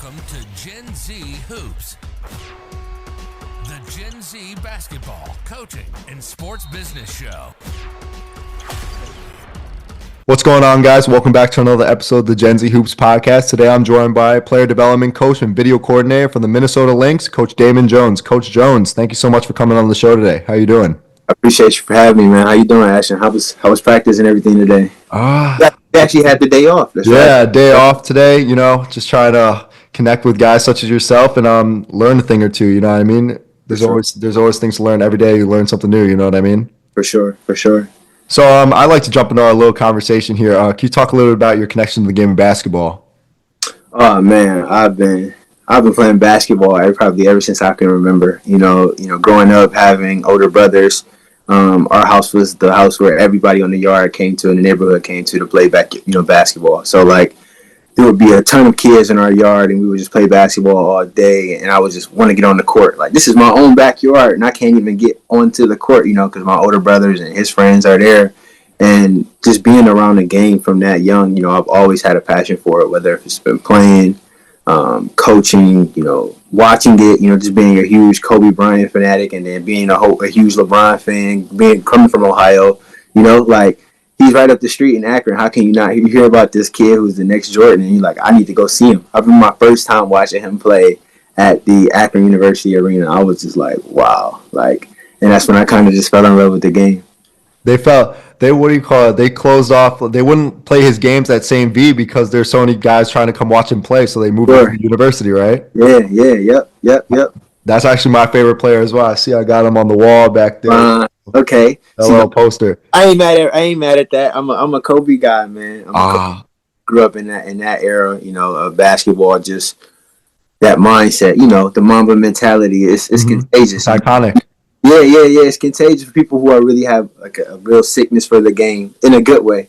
Welcome to Gen Z Hoops, the Gen Z basketball, coaching, and sports business show. What's going on, guys? Welcome back to another episode of the Gen Z Hoops podcast. Today I'm joined by player development coach and video coordinator from the Minnesota Lynx, Coach Damon Jones. Coach Jones, thank you so much for coming on the show today. How you doing? I appreciate you for having me, man. How you doing, Ashton? How was practice and everything today? You actually had the day off. That's right. Day off today. Just trying to connect with guys such as yourself and learn a thing or two. You know what I mean? There's always things to learn every day. You learn something new. You know what I mean? For sure. So I'd like to jump into our little conversation here. Can you talk a little bit about your connection to the game of basketball? Oh man, I've been playing basketball probably ever since I can remember. Growing up having older brothers. Our house was the house where everybody on the yard came to and the neighborhood came to play basketball. So there would be a ton of kids in our yard and we would just play basketball all day. And I would just want to get on the court. This is my own backyard and I can't even get onto the court, because my older brothers and his friends are there. And just being around the game from that young, I've always had a passion for it, whether it's been playing, coaching, watching it, just being a huge Kobe Bryant fanatic and then being a huge LeBron fan, coming from Ohio, he's right up the street in Akron. How can you not hear about this kid who's the next Jordan? And you're like, I need to go see him. I remember my first time watching him play at the Akron University Arena. I was just like, wow. And that's when I kind of just fell in love with the game. They closed off. They wouldn't play his games at St. V because there's so many guys trying to come watch him play. So they moved to the university, right? Yep. That's actually my favorite player as well. I see I got him on the wall back there. Okay. That little poster. I ain't mad at that. I'm a Kobe guy, man. Grew up in that era, of basketball, just that mindset, the Mamba mentality. It's contagious. It's iconic. Yeah. It's contagious for people who really have a real sickness for the game in a good way.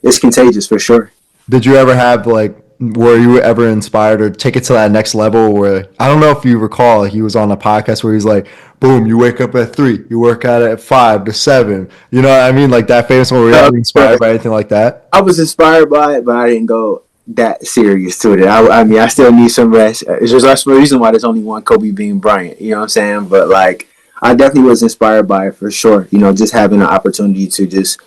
It's contagious for sure. Did you ever have were you ever inspired or take it to that next level where, I don't know if you recall, he was on a podcast where he's like, boom, you wake up at 3, you work out at 5 to 7. You know what I mean? That famous one. Were you ever inspired by anything like that? I was inspired by it, but I didn't go that serious to it. I still need some rest. It's just that's the reason why there's only one Kobe Bean Bryant. You know what I'm saying? But I definitely was inspired by it for sure. Just having an opportunity to just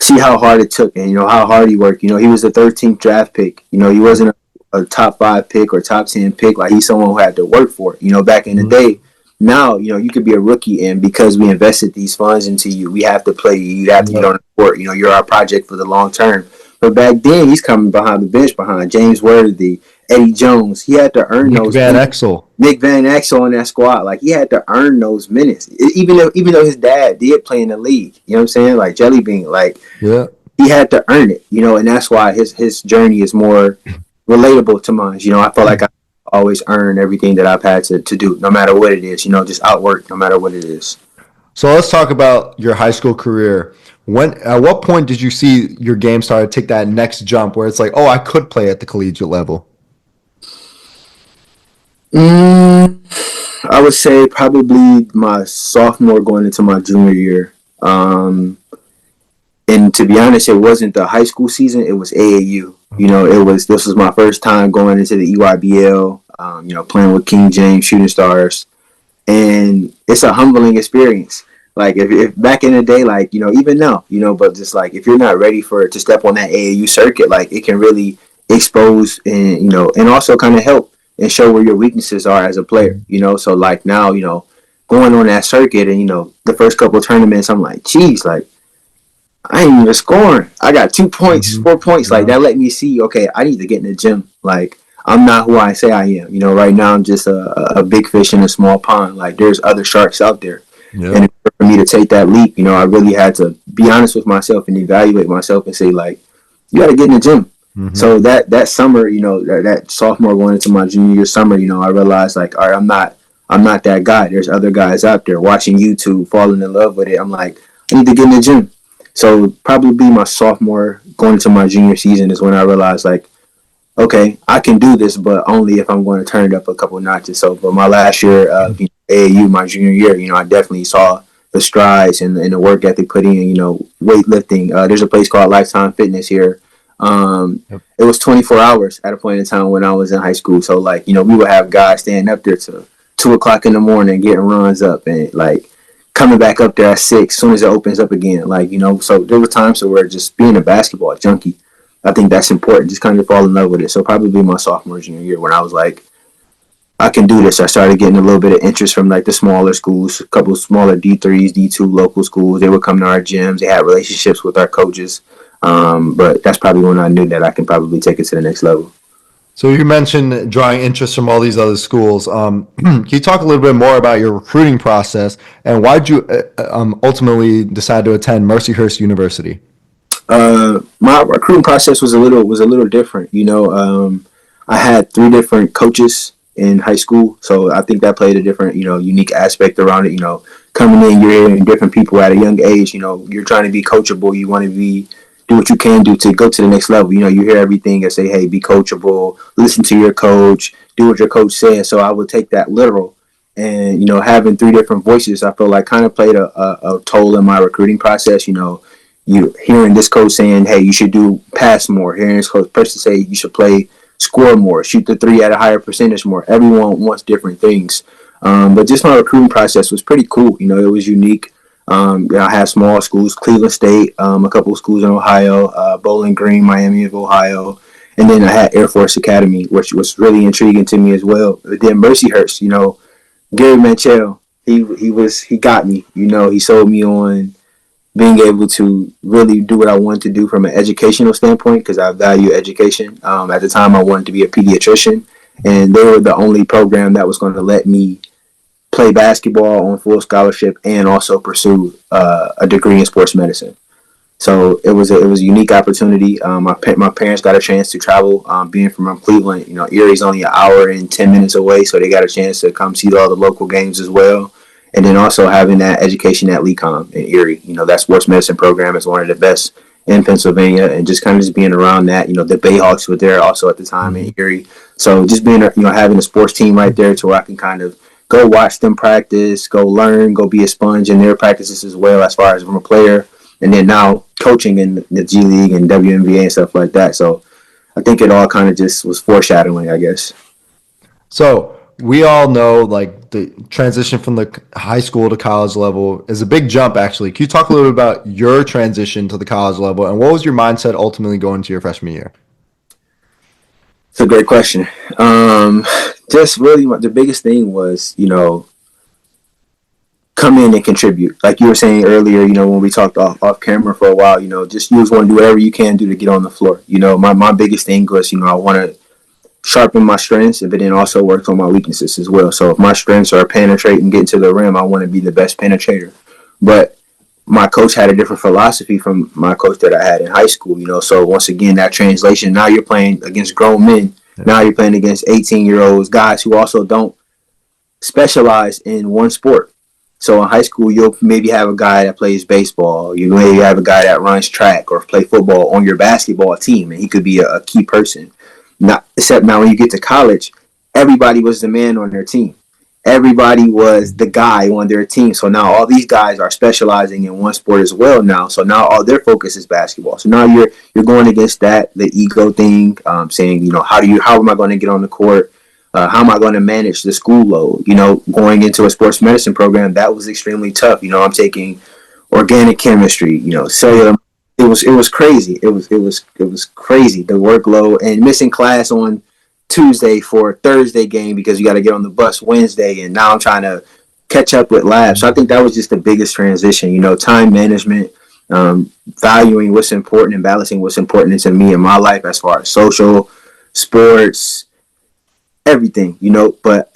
see how hard it took and, how hard he worked. He was the 13th draft pick. He wasn't a top 5 pick or top 10 pick. He's someone who had to work for it. Back in the day, now, you could be a rookie and because we invested these funds into you, we have to play you. You have to get on the court. You're our project for the long term. But back then, he's coming behind the bench behind James Worthy, Eddie Jones. He had to earn those minutes. Nick Van Exel on that squad. He had to earn those minutes. Even though his dad did play in the league. You know what I'm saying? Jelly Bean. He had to earn it. And that's why his journey is more relatable to mine. I feel like I always earn everything that I've had to do, no matter what it is. Just outwork no matter what it is. So let's talk about your high school career. At what point did you see your game start to take that next jump where it's I could play at the collegiate level? I would say probably my sophomore going into my junior year. And to be honest, it wasn't the high school season. It was AAU. This was my first time going into the EYBL, playing with King James Shooting Stars. And it's a humbling experience. If back in the day, even now, but just if you're not ready to step on that AAU circuit, it can really expose and, and also kind of help and show where your weaknesses are as a player, So now, going on that circuit and, the first couple of tournaments, I'm like, geez, I ain't even scoring. I got 2 points, 4 points. That let me see, okay, I need to get in the gym. I'm not who I say I am. Right now I'm just a big fish in a small pond. There's other sharks out there. Yeah. And for me to take that leap, I really had to be honest with myself and evaluate myself and say, you got to get in the gym. Mm-hmm. So that summer, that sophomore going into my junior year summer, I realized all right, I'm not that guy. There's other guys out there watching YouTube, falling in love with it. I'm I need to get in the gym. So probably my sophomore going into my junior season is when I realized okay, I can do this, but only if I'm going to turn it up a couple of notches. So, but my last year, AAU, my junior year, I definitely saw the strides and the work ethic put in, weightlifting. There's a place called Lifetime Fitness here It was 24 hours at a point in time when I was in high school. So like, we would have guys staying up there till 2 o'clock in the morning, getting runs up and like coming back up there at 6 as soon as it opens up again. Like, so there were times where just being a basketball junkie, I think that's important. Just kind of fall in love with it. So probably my sophomore, junior year when I was like, I can do this. I started getting a little bit of interest from like the smaller schools, a couple of smaller D3s, D2 local schools. They would come to our gyms. They had relationships with our coaches. But that's probably when I knew that I can probably take it to the next level. So you mentioned drawing interest from all these other schools. Can you talk a little bit more about your recruiting process and why did you ultimately decide to attend Mercyhurst University? My recruiting process was a little different. I had 3 different coaches in high school, so I think that played a different, unique aspect around it. Coming in, you're hearing different people at a young age. You're trying to be coachable. You want to do what you can do to go to the next level. You hear everything and say, hey, be coachable, listen to your coach, do what your coach says. So I would take that literal. And, having 3 different voices, I feel like kind of played a toll in my recruiting process. You hearing this coach saying, hey, you should pass more. Hearing this person say you should score more, shoot the 3 at a higher percentage more. Everyone wants different things. But just my recruiting process was pretty cool. It was unique. I had small schools, Cleveland State, a couple of schools in Ohio, Bowling Green, Miami of Ohio, and then I had Air Force Academy, which was really intriguing to me as well. But then Mercyhurst, Gary Manchell, he got me. He sold me on being able to really do what I wanted to do from an educational standpoint because I value education. At the time, I wanted to be a pediatrician, and they were the only program that was going to let me play basketball on full scholarship and also pursue a degree in sports medicine. So it was a unique opportunity. My parents got a chance to travel. Being from Cleveland, Erie's only an hour and 10 minutes away, so they got a chance to come see all the local games as well. And then also having that education at LeCom in Erie, that sports medicine program is one of the best in Pennsylvania, and just kind of just being around that, the Bayhawks were there also at the time in Erie. So just being, having a sports team right there to where I can kind of go watch them practice, go learn, go be a sponge in their practices as well as far as from a player, and then now coaching in the G League and WNBA and stuff like that. So I think it all kind of just was foreshadowing, I guess. So we all know like the transition from the high school to college level is a big jump actually. Can you talk a little bit about your transition to the college level and what was your mindset ultimately going into your freshman year? It's a great question. Just really the biggest thing was, come in and contribute. Like you were saying earlier, when we talked off camera for a while, just you just want to do whatever you can do to get on the floor. My biggest thing was, I want to sharpen my strengths, but then also work on my weaknesses as well. So if my strengths are penetrating, getting to the rim, I want to be the best penetrator. But my coach had a different philosophy from my coach that I had in high school, so once again, that translation, now you're playing against grown men. Now you're playing against 18-year-olds, guys who also don't specialize in one sport. So in high school, you'll maybe have a guy that plays baseball. You maybe have a guy that runs track or play football on your basketball team, and he could be a key person. Except now when you get to college, everybody was the man on their team. Everybody was the guy on their team. So now all these guys are specializing in one sport as well now. So now all their focus is basketball. So now you're going against that, the ego thing, saying, how am I going to get on the court? How am I going to manage the school load? Going into a sports medicine program, that was extremely tough. I'm taking organic chemistry, cellular. It was crazy. It was crazy, the workload, and missing class on Tuesday for a Thursday game because you got to get on the bus Wednesday, and now I'm trying to catch up with labs. So I think that was just the biggest transition, time management, valuing what's important and balancing what's important to me in my life as far as social, sports, everything, But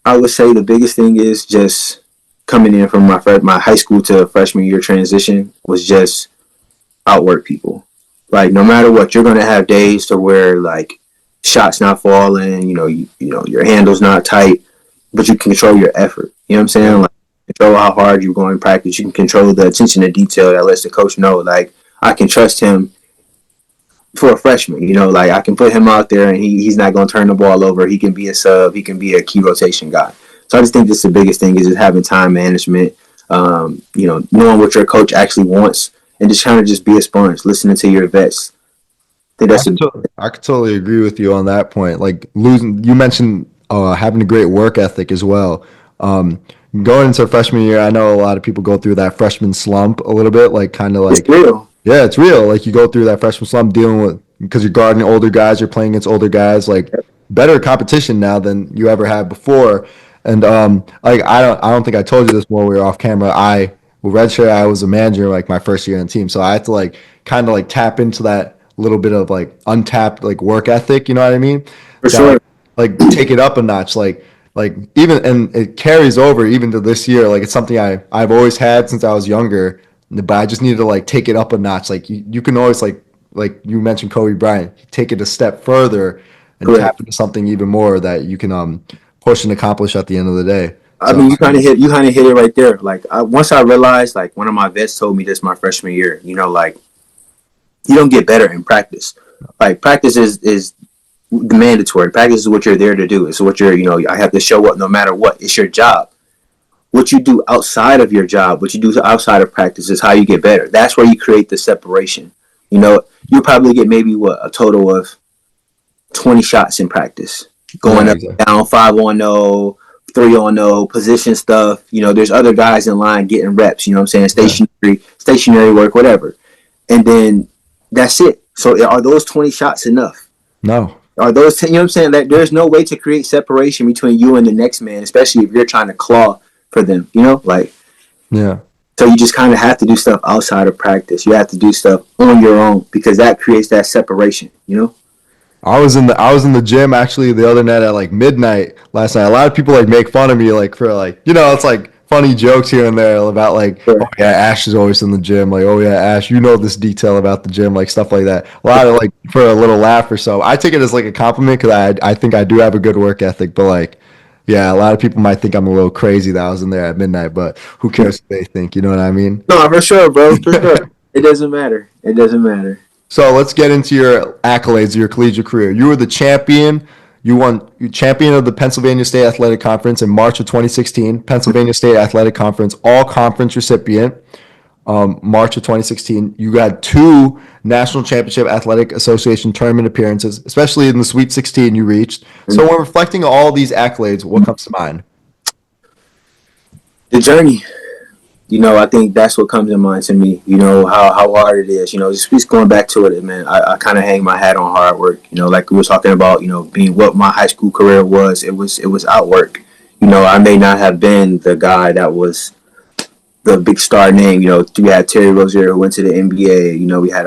I would say the biggest thing is just coming in from my high school to freshman year transition was just outwork people. Like no matter what, you're gonna have days to where like shots not falling, your handle's not tight, but you can control your effort. You know what I'm saying? Like control how hard you're going to practice. You can control the attention to detail that lets the coach know like I can trust him for a freshman. Like I can put him out there and he's not gonna turn the ball over. He can be a sub, he can be a key rotation guy. So I just think that's the biggest thing is just having time management, knowing what your coach actually wants. And just trying to just be a sponge, listening to your vets, think that's I could totally agree with you on that point. Like losing, you mentioned having a great work ethic as well. Going into freshman year, I know a lot of people go through that freshman slump a little bit, like kind of it's like, real. yeah, it's real. Like you go through that freshman slump dealing with because you're guarding older guys, you're playing against older guys, like better competition now than you ever had before. And like I don't think I told you this when we were off camera. Redshirt, I was a manager like my first year on the team, so I had to like kind of like tap into that little bit of like untapped like work ethic. You know what I mean? For That sure. like take it up a notch. Like even and it carries over even to this year. Like it's something I've always had since I was younger, but I just needed to like take it up a notch. Like you can always like you mentioned Kobe Bryant, take it a step further and Correct. tap into something even more that you can push and accomplish at the end of the day. I So mean, you kind of hit it right there. Like once I realized, like one of my vets told me this my freshman year. You know, like you don't get better in practice. Like practice is the mandatory. Practice is what you're there to do. It's what you're. You know, I have to show up no matter what. It's your job. What you do outside of your job, what you do outside of practice, is how you get better. That's where you create the separation. You know, you probably get maybe a total of 20 shots in practice, going yeah, up exactly. down 5-on-0, 3-on-0, position stuff. You know, there's other guys in line getting reps. You know what I'm saying? Yeah. Stationary work, whatever. And then that's it. So are those 20 shots enough? No. Are those 10, you know what I'm saying? Like, there's no way to create separation between you and the next man, especially if you're trying to claw for them. You know, like Yeah. so you just kind of have to do stuff outside of practice. You have to do stuff on your own because that creates that separation. You know. I was in the gym actually the other night at like midnight last night. A lot of people like make fun of me like for like it's like funny jokes here and there about like, oh Sure. yeah, Ash is always in the gym, like, oh yeah, Ash, you know this detail about the gym, like stuff like that. A lot of like for a little laugh or so. I take it as like a compliment because I think I do have a good work ethic, but like yeah, a lot of people might think I'm a little crazy that I was in there at midnight, but who cares what they think, you know what I mean? No, for sure, bro. For sure. It doesn't matter. It doesn't matter. So let's get into your accolades of your collegiate career. You were the champion. You won champion of the Pennsylvania State Athletic Conference in March of 2016. Pennsylvania State Athletic Conference all conference recipient. March of 2016. You got two National Championship Athletic Association tournament appearances, especially in the Sweet 16 you reached. So when reflecting on all these accolades, what comes to mind? The journey. You know, I think that's what comes in mind to me. You know how hard it is. You know, just going back to it, man. I kind of hang my hat on hard work. You know, like we were talking about. You know, being what my high school career was. It was outwork. You know, I may not have been the guy that was the big star name. You know, we had Terry Rozier who went to the NBA. You know, we had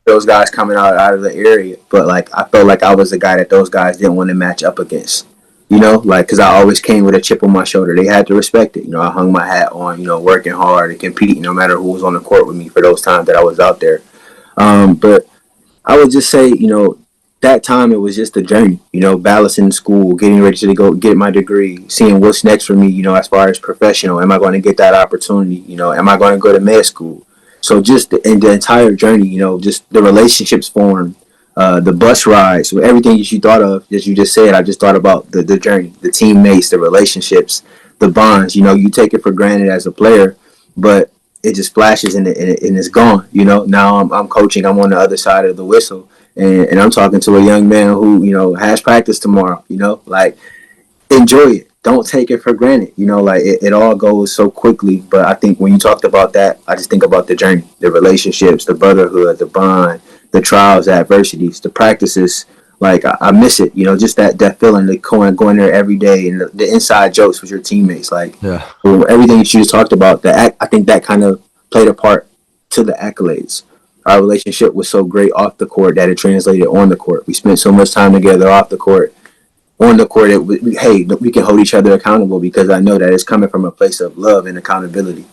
those guys coming out of the area. But like, I felt like I was the guy that those guys didn't want to match up against. You know, like, because I always came with a chip on my shoulder. They had to respect it. You know, I hung my hat on, working hard and competing no matter who was on the court with me for those times that I was out there. But I would just say, that time it was just a journey, balancing school, getting ready to go get my degree, seeing what's next for me, as far as professional. Am I going to get that opportunity? Am I going to go to med school? So just in the entire journey, just the relationships formed, the bus rides, so everything that you thought of, as you just said, I just thought about the journey, the teammates, the relationships, the bonds. You take it for granted as a player, but it just flashes and it's gone. Now I'm coaching. I'm on the other side of the whistle, and I'm talking to a young man who has practice tomorrow. Like, enjoy it. Don't take it for granted. Like it all goes so quickly. But I think when you talked about that, I just think about the journey, the relationships, the brotherhood, the bond, the trials, the adversities, the practices. Like I miss it. Just that feeling, like going there every day, and the inside jokes with your teammates. Like Yeah. everything that you just talked about. I think that kind of played a part to the accolades. Our relationship was so great off the court that it translated on the court. We spent so much time together off the court. On the court, we can hold each other accountable because I know that it's coming from a place of love and accountability.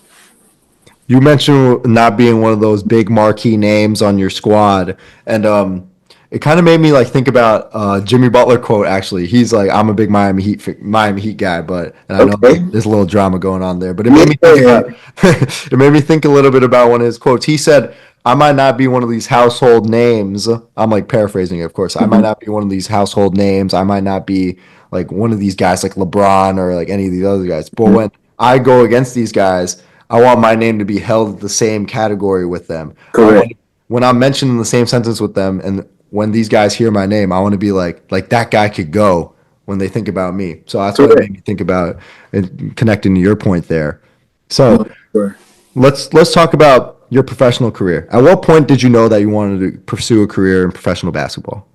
You mentioned not being one of those big marquee names on your squad, and it kind of made me like think about Jimmy Butler quote. Actually, he's like, "I'm a big Miami Heat guy," but and I know Okay. there's a little drama going on there, but it made me think Yeah. about it made me think a little bit about one of his quotes. He said, "I might not be one of these household names." I'm like paraphrasing it, of course. I might not be one of these household names. I might not be like one of these guys like LeBron or like any of these other guys. But when I go against these guys, I want my name to be held in the same category with them. I Correct. want when I'm mentioned in the same sentence with them, and when these guys hear my name, I want to be like that guy could go when they think about me. So that's what it Correct. made me think about and connecting to your point there. No, So sure. let's talk about your professional career. At what point did you know that you wanted to pursue a career in professional basketball?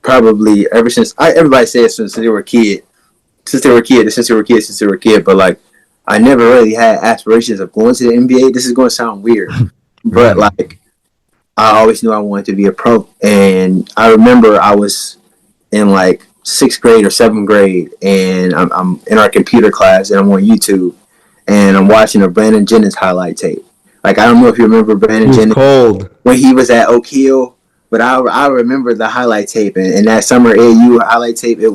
Probably ever since everybody says since they were a kid, since they were a kid. But like, I never really had aspirations of going to the NBA. This is going to sound weird, but Really? like, I always knew I wanted to be a pro. And I remember I was in like sixth grade or seventh grade, and I'm in our computer class, and I'm on YouTube, and I'm watching a Brandon Jennings highlight tape. Like, I don't know if you remember He Brandon was Jennings cold. when he was at Oak Hill, but I remember the highlight tape, and that summer AU highlight tape. It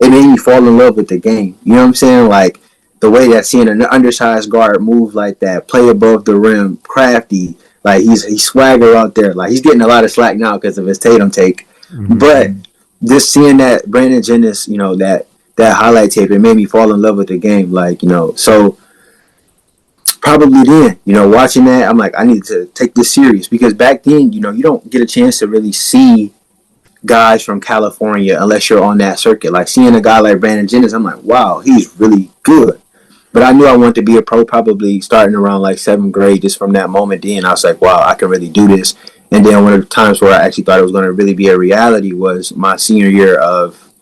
made me fall in love with the game. You know what I'm saying? Like, the way that seeing an undersized guard move like that, play above the rim, crafty, like he's swagger out there. Like, he's getting a lot of slack now because of his Tatum take, but just seeing that Brandon Jennings, that highlight tape, it made me fall in love with the game. Like, so probably then, watching that, I'm like, I need to take this serious because back then, you don't get a chance to really see guys from California unless you're on that circuit. Like, seeing a guy like Brandon Jennings, I'm like, wow, he's really good. But I knew I wanted to be a pro probably starting around like seventh grade. Just from that moment, then I was like, wow, I can really do this. And then one of the times where I actually thought it was going to really be a reality was my senior year of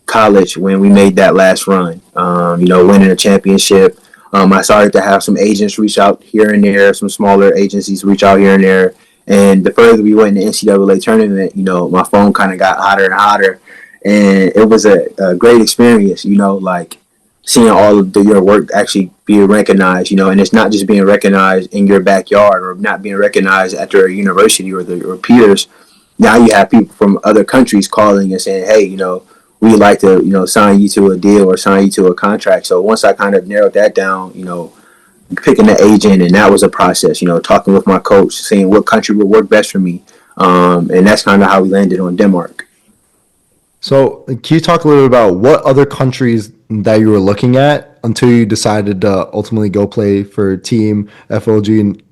college when we made that last run. Winning a championship. I started to have some agents reach out here and there, some smaller agencies reach out here and there. And the further we went in the NCAA tournament, my phone kind of got hotter and hotter. And it was a great experience, like seeing all of your work actually being recognized, and it's not just being recognized in your backyard or not being recognized at your university or peers. Now you have people from other countries calling and saying, hey, we'd like to, sign you to a deal or sign you to a contract. So once I kind of narrowed that down, picking the agent, and that was a process, talking with my coach, seeing what country would work best for me. And that's kind of how we landed on Denmark. So can you talk a little bit about what other countries that you were looking at until you decided to ultimately go play for Team FLG and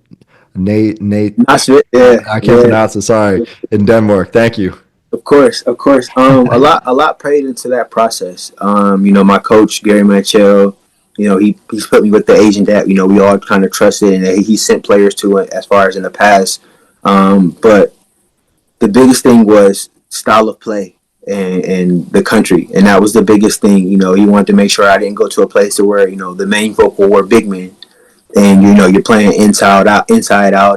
Nate? That's it. Yeah, I can't yeah. pronounce it. Sorry. In Denmark. Thank you. Of course, of course. A lot played into that process. My coach Gary Manchell, he's put me with the agent that we all kind of trusted, and that he sent players to it as far as in the past. But the biggest thing was style of play and the country, and that was the biggest thing. He wanted to make sure I didn't go to a place where the main focal were big men, and you're playing inside out,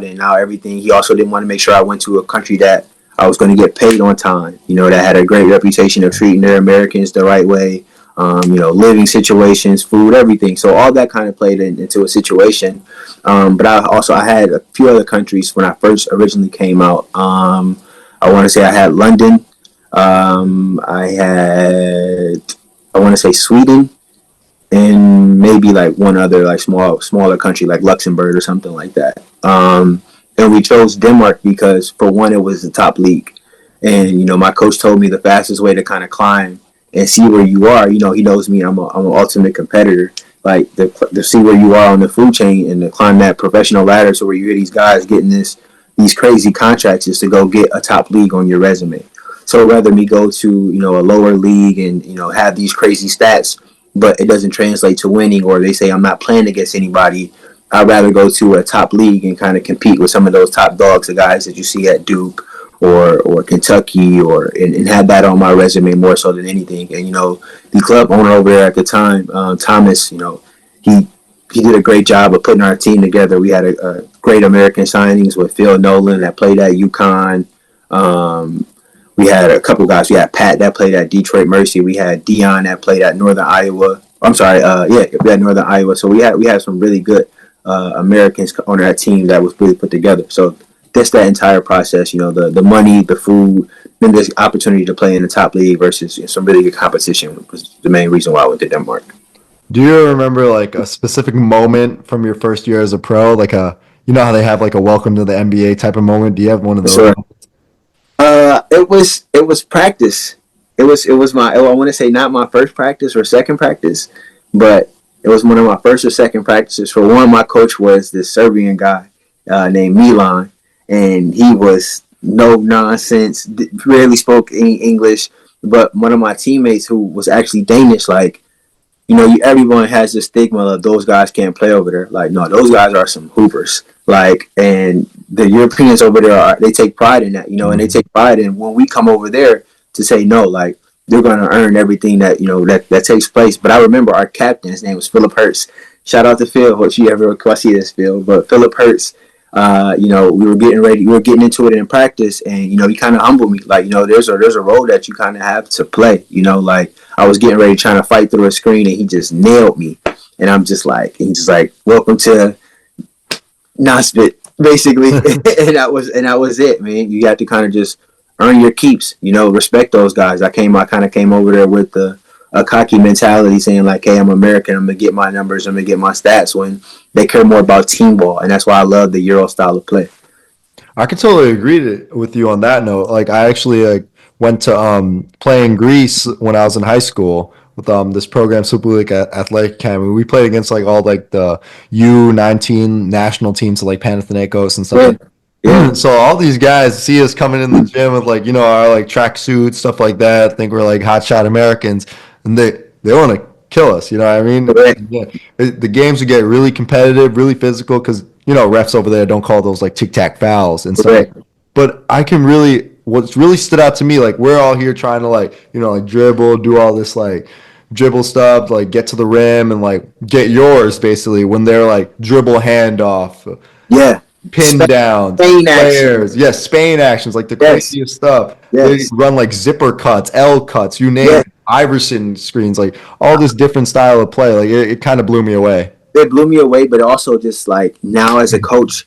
and now everything. He also didn't want to make sure I went to a country that I was going to get paid on time. That had a great reputation of treating their Americans the right way. Living situations, food, everything. So all that kind of played into a situation. But I had a few other countries when I first originally came out. I want to say I had London. I want to say Sweden, and maybe like one other like smaller country like Luxembourg or something like that. And we chose Denmark because for one, it was the top league, and my coach told me the fastest way to kind of climb and see where you are. He knows me. I'm an ultimate competitor. Like to see where you are on the food chain and to climb that professional ladder, so where you hear these guys getting these crazy contracts is to go get a top league on your resume. So rather me go to a lower league and have these crazy stats, but it doesn't translate to winning, or they say I'm not playing against anybody. I'd rather go to a top league and kind of compete with some of those top dogs, the guys that you see at Duke or Kentucky, and have that on my resume more so than anything. And the club owner over there at the time, Thomas, he did a great job of putting our team together. We had a great American signings with Phil Nolan that played at UConn. We had a couple guys. We had Pat that played at Detroit Mercy. We had Dion that played at Northern Iowa. I'm sorry, we had Northern Iowa. So we had some really good Americans on our team that was really put together. So that's that entire process. The money, the food, then this opportunity to play in the top league versus some really good competition was the main reason why I went to Denmark. Do you remember like a specific moment from your first year as a pro? Like how they have like a welcome to the NBA type of moment? Do you have one of those? Sure. It was practice. It was my, I want to say not my first practice or second practice, but it was one of my first or second practices. For one, my coach was this Serbian guy named Milan, and he was no nonsense, rarely spoke any English. But one of my teammates who was actually Danish, like, everyone has this stigma of those guys can't play over there. Like, no, those guys are some hoopers. Like, and the Europeans over there, they take pride in that, and they take pride in when we come over there to say no, like, they're going to earn everything that, that takes place. But I remember our captain, his name was Philip Hurst. Shout out to Phil, if you ever see this, Phil. But Philip Hurst, we were getting ready, we were getting into it in practice, and he kind of humbled me. Like, there's a role that you kind of have to play. Like, I was getting ready trying to fight through a screen, and he just nailed me, and I'm just like, welcome to Nospit, basically. and that was it, man. You got to kind of just earn your keeps. Respect those guys. I kind of came over there with a cocky mentality, saying like, hey, I'm American, I'm gonna get my numbers, I'm gonna get my stats, when they care more about team ball. And that's why I love the Euro style of play. I can totally agree with you on that note. Like, I actually went to play in Greece when I was in high school with this program, Super League Athletic Academy. We played against like all like the U19 national teams, like Panathinaikos and stuff. Yeah. So all these guys see us coming in the gym with like, our like track suits, stuff like that. Think we're like hotshot Americans, and they want to kill us. You know what I mean? Correct. Yeah. The games would get really competitive, really physical, because refs over there don't call those like tic tac fouls and stuff. Correct. But what's really stood out to me, like, we're all here trying to like dribble, do all this like dribble stuff, like get to the rim and like get yours, basically, when they're like dribble handoff. Yeah. Pin down, Spain players. Yes, Spain actions, like the craziest stuff. Yes. They run like zipper cuts, L cuts, you name it. Iverson screens, like all this different style of play. Like, it kind of blew me away. It blew me away, but also just like now as a coach,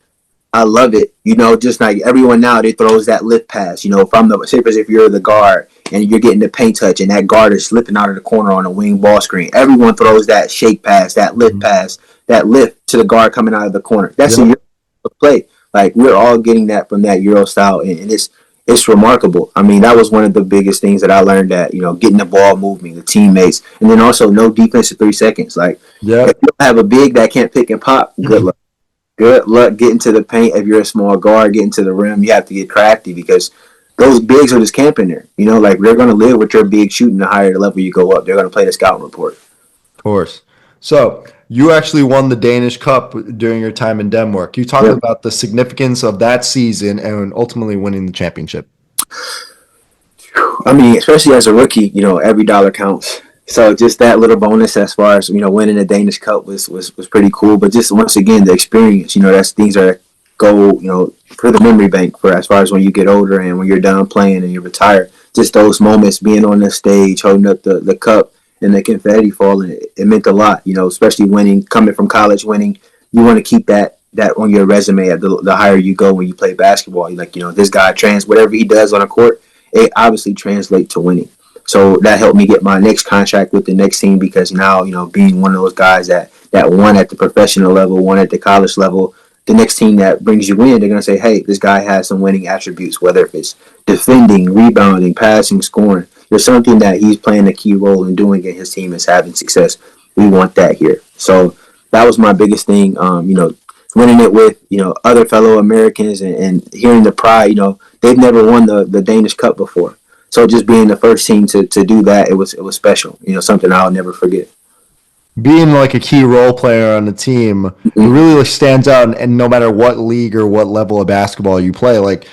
I love it. Just like everyone now, they throws that lift pass. If I'm if you're the guard and you're getting the paint touch and that guard is slipping out of the corner on a wing ball screen, everyone throws that shake pass, that lift pass, that lift to the guard coming out of the corner. That's a Euro play. Like, we're all getting that from that Euro style, and it's remarkable. I mean, that was one of the biggest things that I learned, that getting the ball moving, the teammates, and then also no defense in 3 seconds. Like, if you have a big that can't pick and pop, good luck. Good luck getting to the paint. If you're a small guard, getting to the rim, you have to get crafty, because those bigs are just camping there. Like, they're going to live with your big shooting. The higher the level you go up, they're going to play the scouting report. Of course. So you actually won the Danish Cup during your time in Denmark. You talked about the significance of that season and ultimately winning the championship. I mean, especially as a rookie, every dollar counts. So just that little bonus as far as, winning the Danish Cup was pretty cool. But just once again, the experience, that's things that go, for the memory bank for as far as when you get older and when you're done playing and you retire. Just those moments, being on the stage, holding up the cup and the confetti falling, it meant a lot, especially winning, coming from college winning. You want to keep that on your resume the higher you go when you play basketball. You're like, this guy whatever he does on a court, it obviously translates to winning. So that helped me get my next contract with the next team, because now, being one of those guys that won at the professional level, won at the college level, the next team that brings you in, they're going to say, hey, this guy has some winning attributes, whether if it's defending, rebounding, passing, scoring. There's something that he's playing a key role in doing, and his team is having success. We want that here. So that was my biggest thing, winning it with, other fellow Americans and hearing the pride. They've never won the Danish Cup before. So just being the first team to do that, it was special. Something I'll never forget. Being like a key role player on the team, it really stands out. And no matter what league or what level of basketball you play, like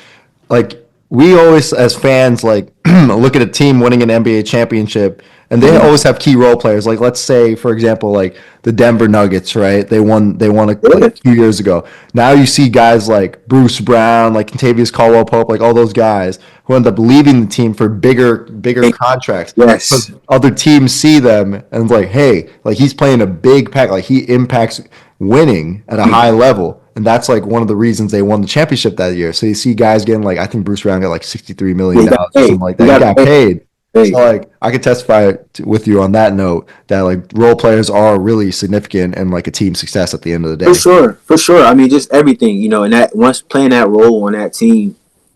we always, as fans, like look at a team winning an NBA championship, and they always have key role players. Like, let's say, for example, like the Denver Nuggets, right? They won like a few years ago. Now you see guys like Bruce Brown, like Contavious Caldwell-Pope, like all those guys who end up leaving the team for bigger contracts. Yes. Because other teams see them and it's like, hey, like he's playing a big pack, like he impacts winning at a high level. And that's like one of the reasons they won the championship that year. So you see guys getting like, I think Bruce Brown got like $63 million or something like that. He got paid. So like I could testify with you on that note that like role players are really significant and like a team success at the end of the day. For sure. I mean, just everything, and that once playing that role on that team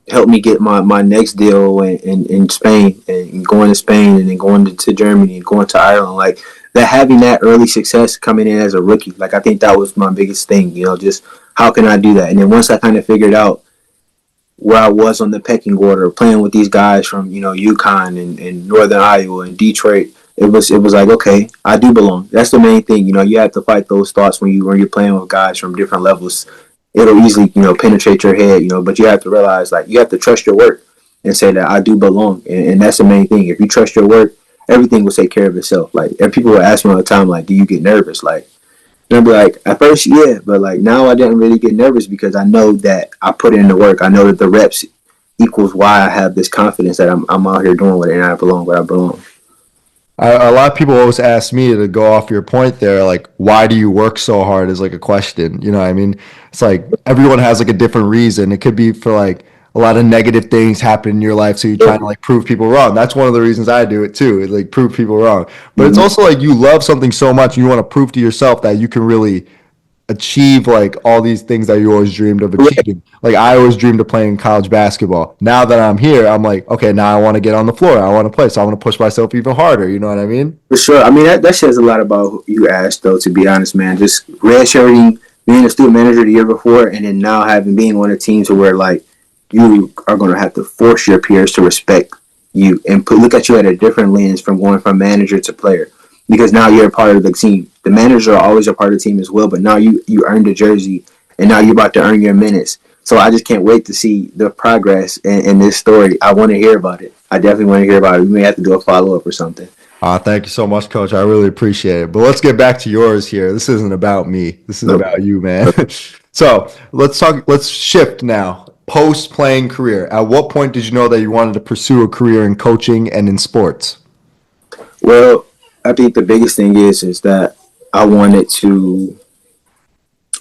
helped me get my next deal in Spain, and going to Spain and then going to Germany and going to Ireland. Like, that having that early success coming in as a rookie, like I think that was my biggest thing, just how can I do that? And then once I kind of figured out where I was on the pecking order, playing with these guys from, UConn and Northern Iowa and Detroit. It was like, okay, I do belong. That's the main thing. You have to fight those thoughts when you're playing with guys from different levels. It'll easily, penetrate your head, but you have to realize, like, you have to trust your work and say that I do belong. And that's the main thing. If you trust your work, everything will take care of itself. Like, and people will ask me all the time, like, do you get nervous? Like, and I'll be like, at first, yeah, but like now I didn't really get nervous because I know that I put in the work. I know that the reps equals why I have this confidence that I'm out here doing it and I belong where I belong. A lot of people always ask me, to go off your point there, like, why do you work so hard is like a question. You know what I mean? It's like everyone has like a different reason. It could be for like a lot of negative things happen in your life. So you're trying to like prove people wrong. That's one of the reasons I do it too, is like prove people wrong. But it's also like you love something so much and you want to prove to yourself that you can really achieve like all these things that you always dreamed of achieving. Like I always dreamed of playing college basketball. Now that I'm here, I'm like, okay, now I want to get on the floor. I want to play. So I want to push myself even harder. You know what I mean? For sure. I mean, that says a lot about who you asked, though, to be honest, man. Just redshirting, being a student manager the year before, and then now being on a team to where, like, you are going to have to force your peers to respect you and look at you at a different lens from going from manager to player. Because now you're a part of the team. The managers are always a part of the team as well, but now you earned the jersey, and now you're about to earn your minutes. So I just can't wait to see the progress in this story. I want to hear about it. I definitely want to hear about it. We may have to do a follow-up or something. Thank you so much, Coach. I really appreciate it. But let's get back to yours here. This isn't about me. This is about you, man. So let's shift now. Post-playing career. At what point did you know that you wanted to pursue a career in coaching and in sports? Well, I think the biggest thing is that I wanted to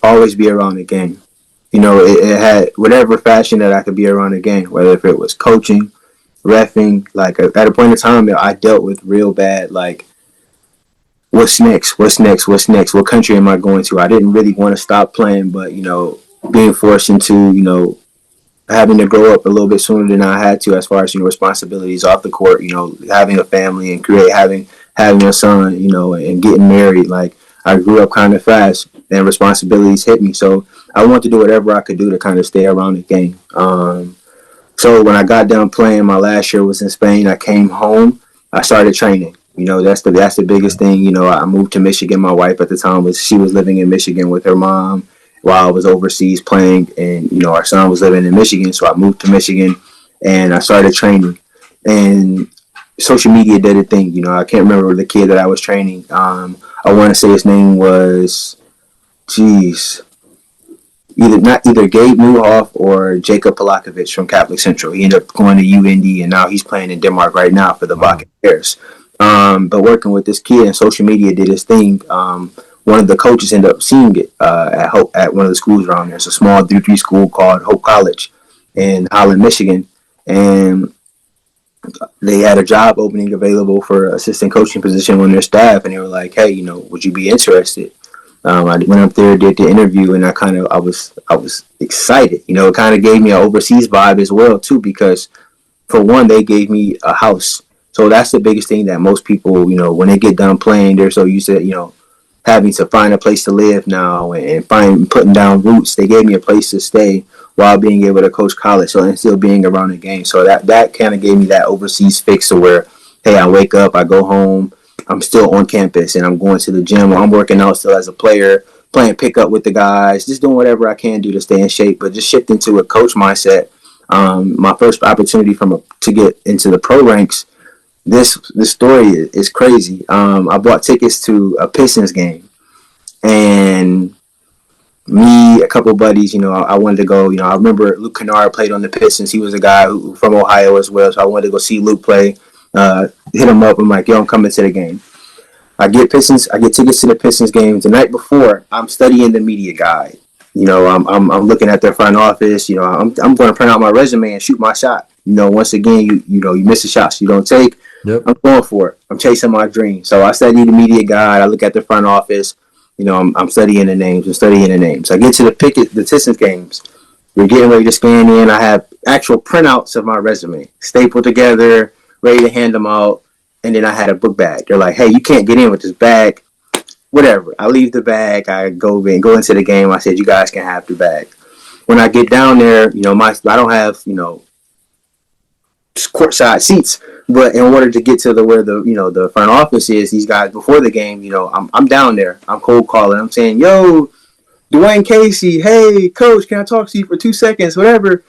always be around the game. It had whatever fashion that I could be around the game, whether if it was coaching, reffing. Like at a point in time, I dealt with real bad, like, what's next? What's next? What's next? What country am I going to? I didn't really want to stop playing, but, being forced into, having to grow up a little bit sooner than I had to as far as, responsibilities off the court, having a family and having a son, and getting married. Like, I grew up kind of fast and responsibilities hit me. So I wanted to do whatever I could do to kind of stay around the game. So when I got done playing, my last year was in Spain. I came home. I started training. That's the biggest thing. I moved to Michigan. My wife at the time she was living in Michigan with her mom while I was overseas playing, and our son was living in Michigan. So I moved to Michigan and I started training. And social media did a thing. I can't remember the kid that I was training. I want to say his name was, either Gabe Newhoff or Jacob Polakovich from Catholic Central. He ended up going to UND, and now he's playing in Denmark right now for the Bakken Bears. But working with this kid, and social media did his thing. One of the coaches ended up seeing it at one of the schools around there. It's a small 3-3 school called Hope College in Holland, Michigan. And they had a job opening available for assistant coaching position on their staff, and they were like, "Hey, would you be interested?" I went up there, did the interview, and I was excited. It kind of gave me an overseas vibe as well too, because for one, they gave me a house. So that's the biggest thing that most people, when they get done playing, they're so used to, having to find a place to live now and putting down roots. They gave me a place to stay while being able to coach college, so and still being around the game. So that kind of gave me that overseas fix to where, hey, I wake up, I go home, I'm still on campus, and I'm going to the gym, or I'm working out still as a player, playing pickup with the guys, just doing whatever I can do to stay in shape, but just shifting to a coach mindset. My first opportunity to get into the pro ranks, this story is crazy. I bought tickets to a Pistons game, and me, a couple of buddies, I wanted to go. I remember Luke Kennard played on the Pistons. He was a guy who from Ohio as well, so I wanted to go see Luke play. Hit him up. I'm like, yo, I'm coming to the game. I get tickets to the Pistons game. The night before, I'm studying the media guide. I'm looking at their front office. I'm going to print out my resume and shoot my shot. Once again, you miss the shots you don't take. Yep. I'm going for it. I'm chasing my dream. So I study the media guide. I look at the front office. I'm studying the names. I get to the Pistons games. We're getting ready to scan in. I have actual printouts of my resume stapled together, ready to hand them out. And then I had a book bag. They're like, hey, you can't get in with this bag. Whatever. I leave the bag. I go into the game. I said, you guys can have the bag. when I get down there, I don't have, courtside seats, but in order to get to where the front office is, these guys before the game, I'm down there. I'm cold calling. I'm saying, yo, Dwayne Casey, hey, coach, can I talk to you for 2 seconds, whatever?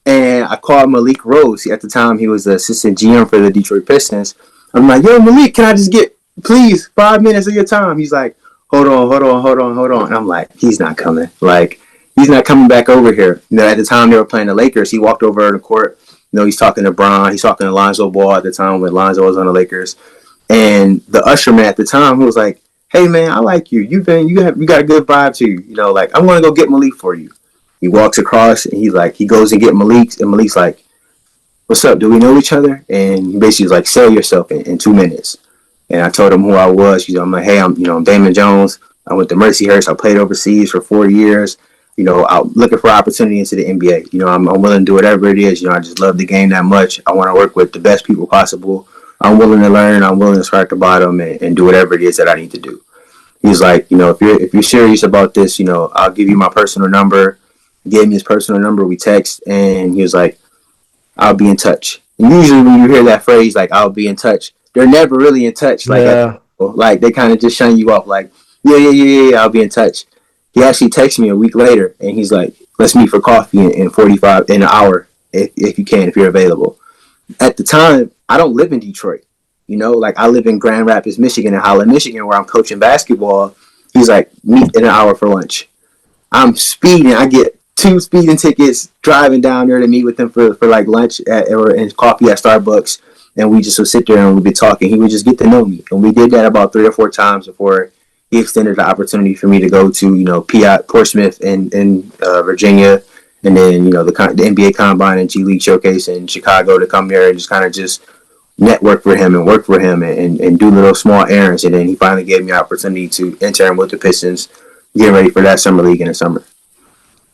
And I called Malik Rose. At the time, he was the assistant GM for the Detroit Pistons. I'm like, yo, Malik, can I just get, please, 5 minutes of your time? He's like, hold on. And I'm like, he's not coming. Like, he's not coming back over here. At the time they were playing the Lakers, he walked over to the court. He's talking to Bron. He's talking to Lonzo Ball at the time when Lonzo was on the Lakers. And the usher man at the time, who was like, hey, man, I like you. You got a good vibe to you. Like, I'm going to go get Malik for you. He walks across, and he goes and get Malik, and Malik's like, what's up? Do we know each other? And he basically was like, sell yourself in 2 minutes. And I told him who I was. I'm like, hey, I'm Damon Jones. I went to Mercyhurst. I played overseas for 4 years. I'm looking for opportunity into the NBA. I'm willing to do whatever it is. I just love the game that much. I want to work with the best people possible. I'm willing to learn. I'm willing to start at the bottom and do whatever it is that I need to do. He's like, if you're serious about this, I'll give you my personal number. He gave me his personal number. We text, and he was like, I'll be in touch. And usually when you hear that phrase, like, I'll be in touch, they're never really in touch. Like they kind of just shun you off. Like, yeah, I'll be in touch. He actually texted me a week later, and he's like, let's meet for coffee in an hour, if you can, if you're available. At the time, I don't live in Detroit. Like, I live in Grand Rapids, Michigan, and Holland, Michigan, where I'm coaching basketball. He's like, meet in an hour for lunch. I'm speeding. I get 2 speeding tickets driving down there to meet with him for like lunch and coffee at Starbucks. And we just would sit there and we'd be talking. He would just get to know me. And we did that about 3 or 4 times before he extended the opportunity for me to go to, Portsmouth in Virginia. And then, the NBA Combine and G League Showcase in Chicago to come here and just network for him and work for him and do little small errands. And then he finally gave me an opportunity to intern with the Pistons, getting ready for that summer league in the summer.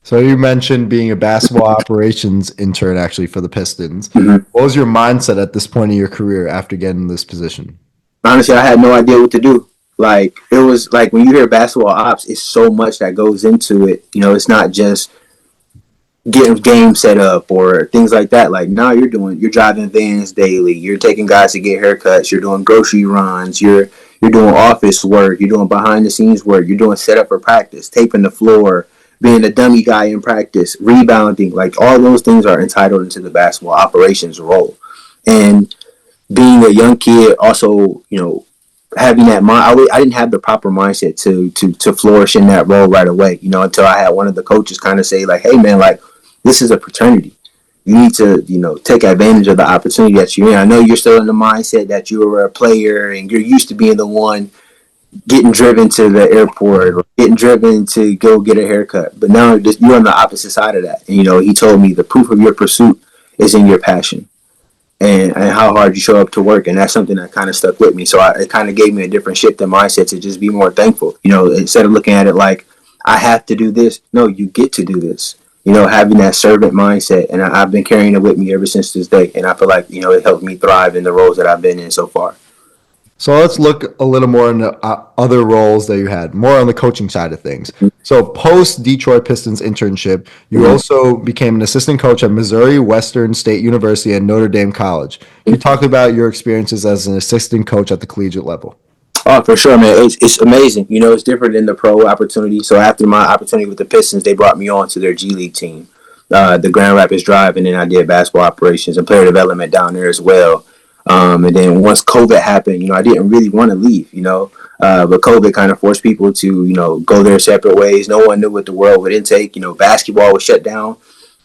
So you mentioned being a basketball operations intern actually for the Pistons. Mm-hmm. What was your mindset at this point in your career after getting this position? Honestly, I had no idea what to do. Like, it was like when you hear basketball ops, it's so much that goes into it. It's not just getting game set up or things like that. Like, now you're driving vans daily. You're taking guys to get haircuts. You're doing grocery runs. You're doing office work. You're doing behind the scenes work. You're doing setup for practice, taping the floor, being a dummy guy in practice, rebounding. Like, all those things are entitled into the basketball operations role. And being a young kid, also, having that mind, I didn't have the proper mindset to flourish in that role right away, until I had one of the coaches kind of say, like, hey, man, like, this is a fraternity. You need to, take advantage of the opportunity that you're in. I know you're still in the mindset that you were a player and you're used to being the one getting driven to the airport or getting driven to go get a haircut. But now you're on the opposite side of that. And, he told me the proof of your pursuit is in your passion and how hard you show up to work. And that's something that kind of stuck with me. So it kind of gave me a different shift in mindset to just be more thankful. Instead of looking at it like, I have to do this. No, you get to do this. Having that servant mindset. And I've been carrying it with me ever since this day. And I feel like, it helped me thrive in the roles that I've been in so far. So let's look a little more into other roles that you had, more on the coaching side of things. So post Detroit Pistons internship, you also became an assistant coach at Missouri Western State University and Notre Dame College. Can you talk about your experiences as an assistant coach at the collegiate level? Oh, for sure, man. It's amazing. It's different than the pro opportunity. So after my opportunity with the Pistons, they brought me on to their G League team, the Grand Rapids Drive, and then I did basketball operations and player development down there as well. And then once COVID happened, I didn't really want to leave, but COVID kind of forced people to, go their separate ways. No one knew what the world would intake. Basketball was shut down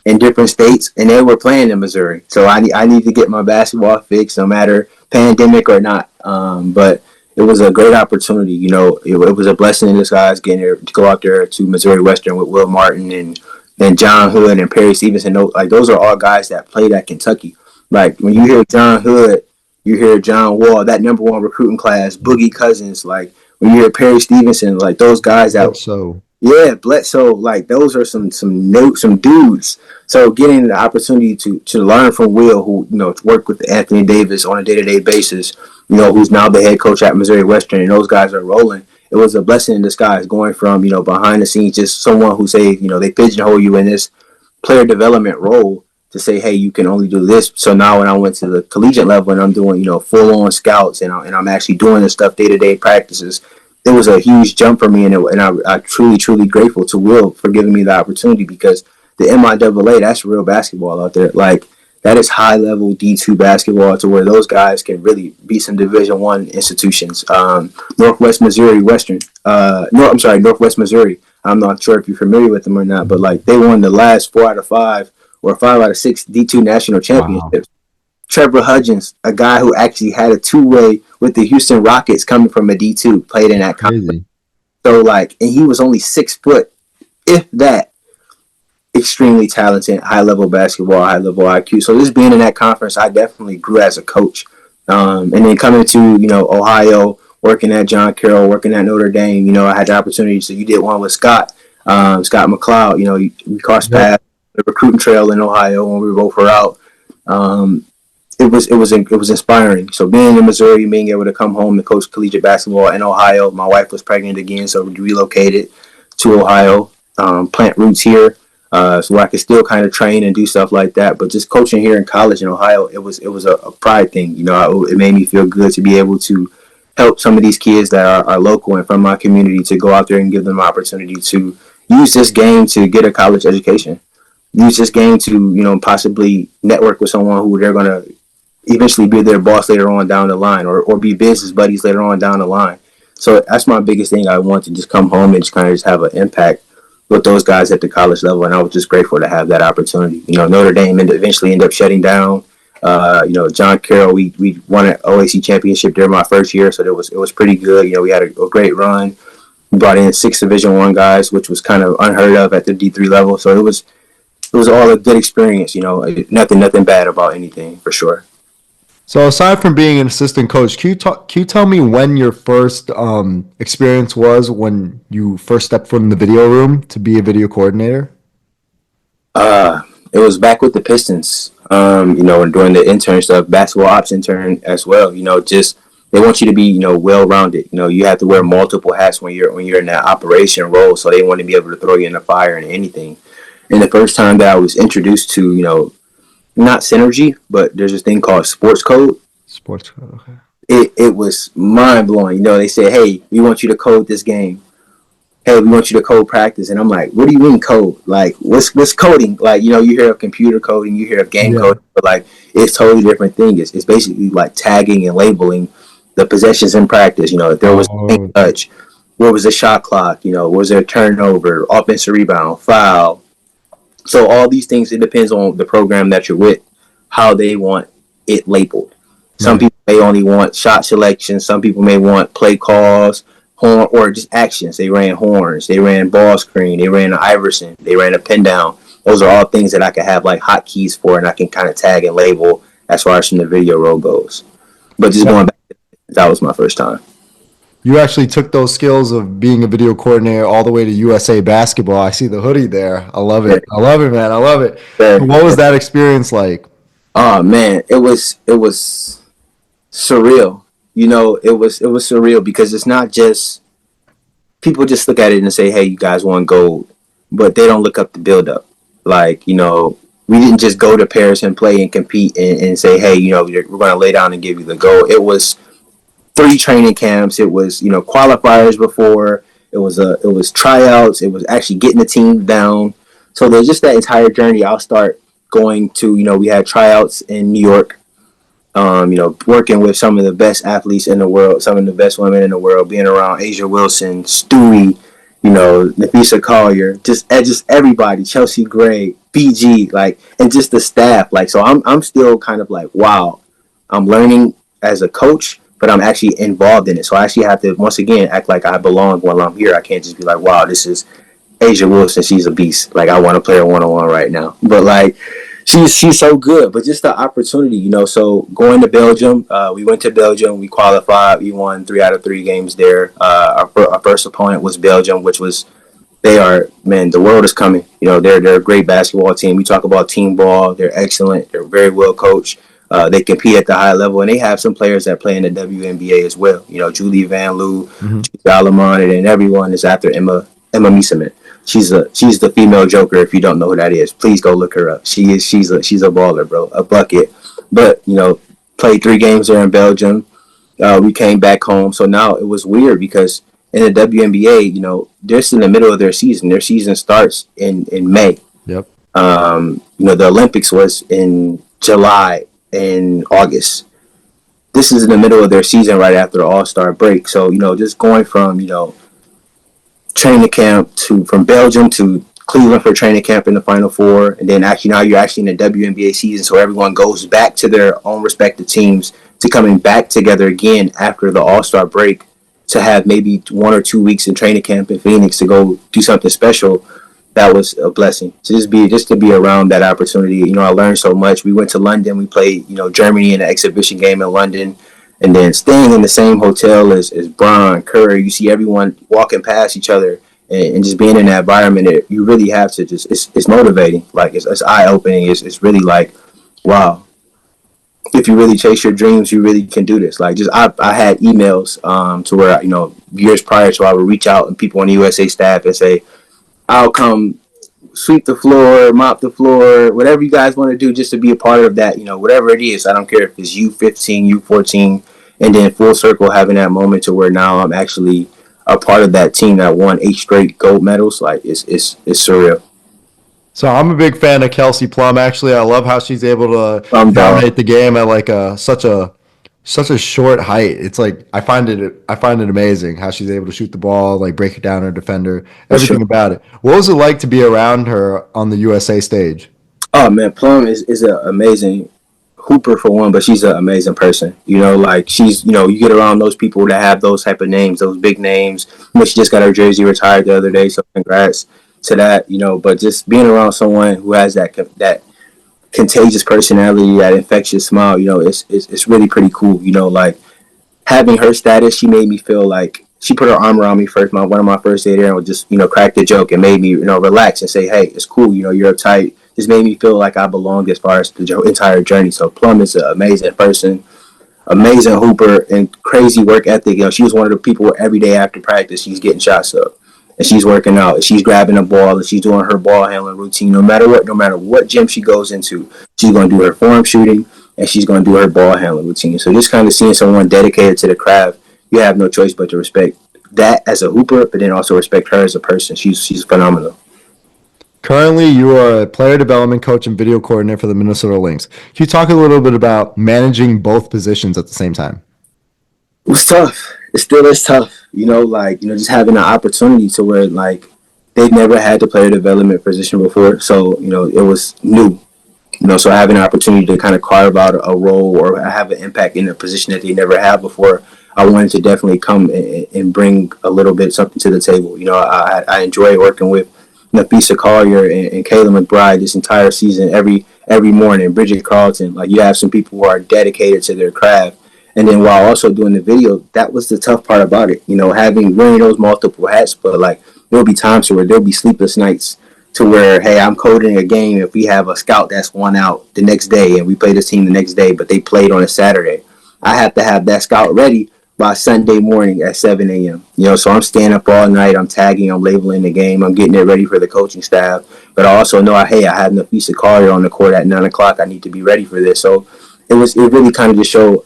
in different states, and they were playing in Missouri. So I need to get my basketball fixed, no matter pandemic or not. But it was a great opportunity. It was a blessing in disguise getting there to go out there to Missouri Western with Will Martin and John Hood and Perry Stevenson. Those are all guys that played at Kentucky. Like, when you hear John Hood, you hear John Wall, that number 1 recruiting class, Boogie Cousins. Like, when you hear Perry Stevenson, like, those guys Bledsoe, like, those are some dudes. So getting the opportunity to learn from Will, who, to work with Anthony Davis on a day-to-day basis, who's now the head coach at Missouri Western, and those guys are rolling. It was a blessing in disguise going from, behind the scenes, just someone who say, they pigeonhole you in this player development role to say, hey, you can only do this. So now when I went to the collegiate level and I'm doing, full on scouts and I'm actually doing the stuff day-to-day practices, it was a huge jump for me. And I truly, truly grateful to Will for giving me the opportunity, because the MIAA, that's real basketball out there. Like, that is high level D2 basketball to where those guys can really beat some Division I institutions. Northwest Missouri Western. Northwest Missouri. I'm not sure if you're familiar with them or not, but like, they won the last 4 out of 5 or 5 out of 6 D2 national championships. Wow. Trevor Hudgens, a guy who actually had a two-way with the Houston Rockets coming from a D2, played in that conference. So like, and he was only 6 foot, if that. Extremely talented, high-level basketball, high-level IQ. So just being in that conference, I definitely grew as a coach. And then coming to, Ohio, working at John Carroll, working at Notre Dame, I had the opportunity. So you did one with Scott McLeod. We crossed paths the recruiting trail in Ohio when we both were out. It was inspiring. So being in Missouri, being able to come home and coach collegiate basketball in Ohio. My wife was pregnant again, so we relocated to Ohio, plant roots here. So I could still kind of train and do stuff like that. But just coaching here in college in Ohio, it was a pride thing. It made me feel good to be able to help some of these kids that are local and from my community, to go out there and give them an opportunity to use this game to get a college education. Use this game to, possibly network with someone who they're going to eventually be their boss later on down the line, or be business buddies later on down the line. So that's my biggest thing. I want to just come home and just kind of just have an impact with those guys at the college level, and I was just grateful to have that opportunity. Notre Dame eventually ended up shutting down. John Carroll, we won an OAC championship during my first year, so it was pretty good. We had a great run. We brought in 6 Division I guys, which was kind of unheard of at the D3 level. So it was all a good experience. Nothing bad about anything, for sure. So aside from being an assistant coach, can you tell me when your first experience was, when you first stepped foot in the video room to be a video coordinator? It was back with the Pistons, and doing the intern stuff, basketball ops intern as well. Just they want you to be, well-rounded. You have to wear multiple hats when you're in that operation role, so they want to be able to throw you in the fire and anything. And the first time that I was introduced to, not synergy, but there's this thing called sports code. Sports code, okay. It was mind-blowing. They said, hey, we want you to code this game. Hey, we want you to code practice. And I'm like, what do you mean code? Like, what's coding? Like, you hear of computer coding, you hear of game coding, but like, it's totally different thing. It's basically like tagging and labeling the possessions in practice. If there was a touch, what was the shot clock? Was there a turnover, offensive rebound, foul? So all these things, it depends on the program that you're with, how they want it labeled. Some people may only want shot selection. Some people may want play calls, horn, or just actions. They ran horns. They ran ball screen. They ran an Iverson. They ran a pin down. Those are all things that I can have like hotkeys for, and I can kind of tag and label as far as from the video role goes. But just going back, that was my first time. You actually took those skills of being a video coordinator all the way to USA Basketball. I see the hoodie there. I love it. I love it, man. I love it. What was that experience like? Oh man, it was surreal. It was surreal, because it's not just people just look at it and say, hey, you guys won gold, but they don't look up the build up. Like, we didn't just go to Paris and play and compete and say, hey, we're going to lay down and give you the gold. It was 3 training camps. It was, qualifiers before. It was tryouts. It was actually getting the team down. So there's just that entire journey. I'll start going to, we had tryouts in New York, working with some of the best athletes in the world, some of the best women in the world, being around Asia Wilson, Stewie, Nafisa Collier, just everybody, Chelsea Gray, BG, like, and just the staff. Like, so I'm still kind of like, wow, I'm learning as a coach, but I'm actually involved in it. So I actually have to, once again, act like I belong while I'm here. I can't just be like, wow, this is Asia Wilson. She's a beast. Like, I want to play her one-on-one right now. But, like, she's so good. But just the opportunity, So going to Belgium, we went to Belgium. We qualified. We won 3 out of 3 games there. Our first opponent was Belgium, which was, the world is coming. They're a great basketball team. We talk about team ball. They're excellent. They're very well coached. They compete at the high level, and they have some players that play in the WNBA as well. Julie Van Loo, Solomon, and everyone is after Emma Mieseman. She's the female Joker. If you don't know who that is, please go look her up. She's a baller, bro, a bucket. But played 3 games there in Belgium. We came back home, so now it was weird because in the WNBA, they're in the middle of their season. Their season starts in May. Yep. The Olympics was in July and August. This is in the middle of their season right after the All-Star break. So, just going from, training camp from Belgium to Cleveland for training camp in the Final Four. And then now you're actually in the WNBA season. So everyone goes back to their own respective teams to coming back together again after the All-Star break to have maybe 1 or 2 weeks in training camp in Phoenix to go do something special. That was a blessing. So just to be around that opportunity. I learned so much. We went to London. We played, Germany in an exhibition game in London. And then staying in the same hotel as Bron, Curry, you see everyone walking past each other and just being in that environment, you really have to it's motivating. Like, it's eye-opening. It's really like, wow. If you really chase your dreams, you really can do this. Like, I had emails to where, years prior to I would reach out and people on the USA staff and say, I'll come sweep the floor, mop the floor, whatever you guys want to do just to be a part of that, whatever it is. I don't care if it's U15, U14, and then full circle having that moment to where now I'm actually a part of that team that won 8 straight gold medals. Like, it's surreal. So I'm a big fan of Kelsey Plum. Actually, I love how she's able to dominate the game at like such a short height. It's like I find it amazing how she's able to shoot the ball, like break it down her defender, everything about it. What was it like to be around her on the USA stage? Oh man, Plum is an amazing hooper for one, but she's an amazing person. Like she's you get around those people that have those type of names, those big names. She just got her jersey retired the other day, so congrats to that. But just being around someone who has that contagious personality, that infectious smile, it's really pretty cool. Like having her status, she made me feel like she put her arm around me first. One of my first day there, and would just crack the joke and made me relax and say, hey, it's cool. You're uptight. Just made me feel like I belonged as far as the entire journey. So Plum is an amazing person, amazing hooper, and crazy work ethic. She was one of the people where every day after practice she's getting shots up. And she's working out, and she's grabbing the ball, and she's doing her ball handling routine. No matter what gym she goes into, she's going to do her form shooting, and she's going to do her ball handling routine. So just kind of seeing someone dedicated to the craft, you have no choice but to respect that as a hooper, but then also respect her as a person. She's phenomenal. Currently, you are a player development coach and video coordinator for the Minnesota Lynx. Can you talk a little bit about managing both positions at the same time? It was tough. It still is tough. Just having an opportunity to where, like, they've never had the player development position before. So, it was new. So having an opportunity to kind of carve out a role or have an impact in a position that they never had before, I wanted to definitely come and bring a little bit something to the table. I enjoy working with Nafisa Collier and Kayla McBride this entire season, every morning. Bridget Carlton, like, you have some people who are dedicated to their craft. And then while also doing the video, that was the tough part about it. Wearing those multiple hats, but like there'll be times where there'll be sleepless nights to where, hey, I'm coding a game if we have a scout that's one out the next day and we play this team the next day, but they played on a Saturday. I have to have that scout ready by Sunday morning at 7 a.m. So I'm staying up all night. I'm tagging, I'm labeling the game. I'm getting it ready for the coaching staff. But I also know, hey, I have Nafisa Collier on the court at 9 o'clock. I need to be ready for this. So it really kind of just showed,